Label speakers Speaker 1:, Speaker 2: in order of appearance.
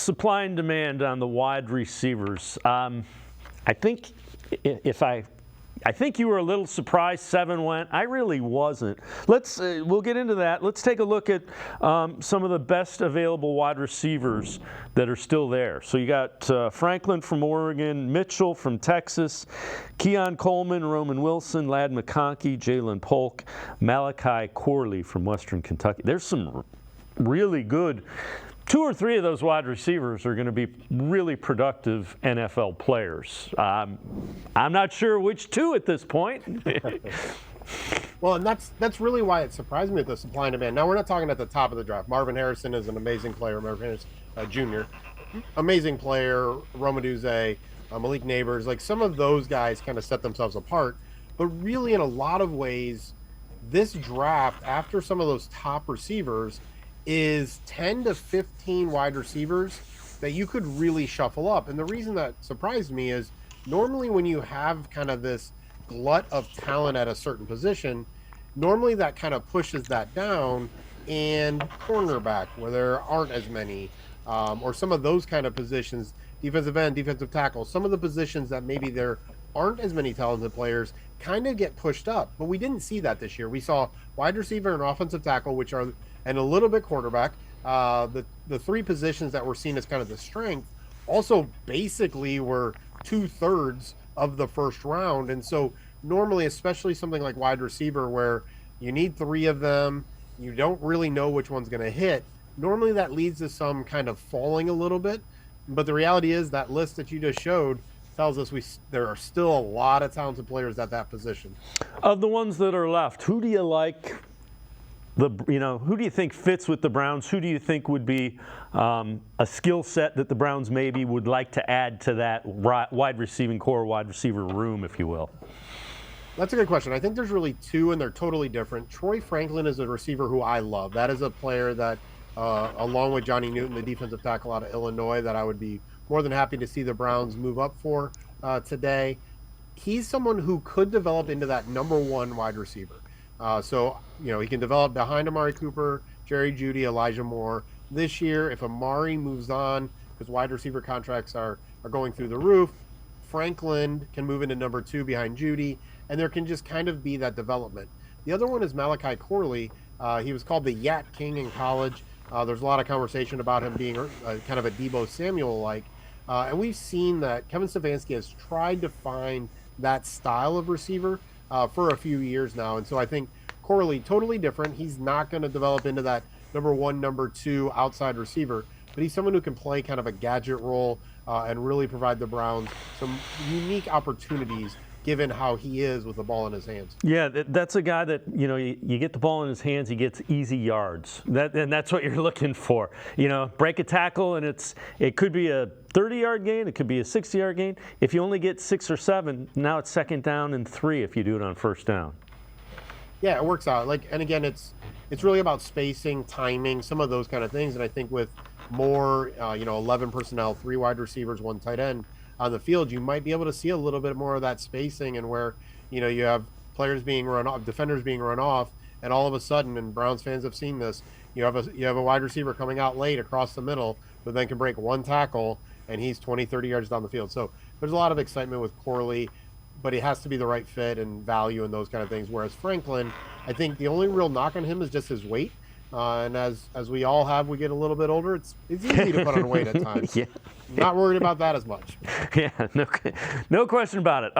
Speaker 1: supply and demand on the wide receivers. I think I think you were a little surprised 7 went. I really wasn't. We'll get into that. Let's take a look at some of the best available wide receivers that are still there. So you got Franklin from Oregon, Mitchell from Texas, Keon Coleman, Roman Wilson, Ladd McConkey, Jalen Polk, Malachi Corley from Western Kentucky. There's some really good. 2 or 3 of those wide receivers are going to be really productive NFL players. I'm not sure which 2 at this point.
Speaker 2: Well, and that's really why it surprised me at the supply and demand. Now, we're not talking at the top of the draft. Marvin Harrison is an amazing player. Marvin Harrison Jr., amazing player. Roma Duze, Malik Neighbors, like some of those guys kind of set themselves apart. But really, in a lot of ways, this draft, after some of those top receivers, is 10 to 15 wide receivers that you could really shuffle up. And the reason that surprised me is normally when you have kind of this glut of talent at a certain position, normally that kind of pushes that down, and cornerback where there aren't as many, or some of those kind of positions, defensive end, defensive tackle, some of the positions that maybe there aren't as many talented players kind of get pushed up. But we didn't see that this year. We saw wide receiver and offensive tackle, which are, and a little bit quarterback, the 3 positions that were seen as kind of the strength, also basically were 2/3 of the first round. And so normally, especially something like wide receiver where you need 3 of them, you don't really know which one's going to hit, normally that leads to some kind of falling a little bit. But the reality is that list that you just showed tells us there are still a lot of talented players at that position.
Speaker 1: Of the ones that are left, who do you like? Who do you think fits with the Browns? Who do you think would be a skill set that the Browns maybe would like to add to that wide receiving core, wide receiver room, if you will?
Speaker 2: That's a good question. I think there's really 2, and they're totally different. Troy Franklin is a receiver who I love. That is a player that, along with Johnny Newton, the defensive tackle out of Illinois, that I would be more than happy to see the Browns move up for today. He's someone who could develop into that number 1 wide receiver. So he can develop behind Amari Cooper, Jerry Jeudy, Elijah Moore. This year, if Amari moves on, because wide receiver contracts are going through the roof, Franklin can move into number 2 behind Jeudy, and there can just kind of be that development. The other one is Malachi Corley. He was called the Yat King in college. There's a lot of conversation about him being kind of a Deebo Samuel-like. And we've seen that Kevin Stefanski has tried to find that style of receiver for a few years now. And so I think Corley, totally different. He's not going to develop into that number 1, number 2 outside receiver, but he's someone who can play kind of a gadget role and really provide the Browns some unique opportunities given how he is with the ball in his hands.
Speaker 1: Yeah, that's a guy that, you get the ball in his hands, he gets easy yards. And that's what you're looking for. Break a tackle, and it could be a 30-yard gain, it could be a 60-yard gain. If you only get 6 or 7, now it's 2nd down and 3 if you do it on 1st down.
Speaker 2: Yeah, it works out. And again, it's really about spacing, timing, some of those kind of things. And I think with more, 11 personnel, 3 wide receivers, 1 tight end on the field, you might be able to see a little bit more of that spacing, and where, you have players being run off, defenders being run off, and all of a sudden, and Browns fans have seen this, you have a wide receiver coming out late across the middle, but then can break 1 tackle, and he's 20, 30 yards down the field. So there's a lot of excitement with Corley, but it has to be the right fit and value and those kind of things. Whereas Franklin, I think the only real knock on him is just his weight. And as we all have, we get a little bit older, it's easy to put on weight at times.
Speaker 1: Yeah.
Speaker 2: Not worried about that as much.
Speaker 1: Yeah, no question about it.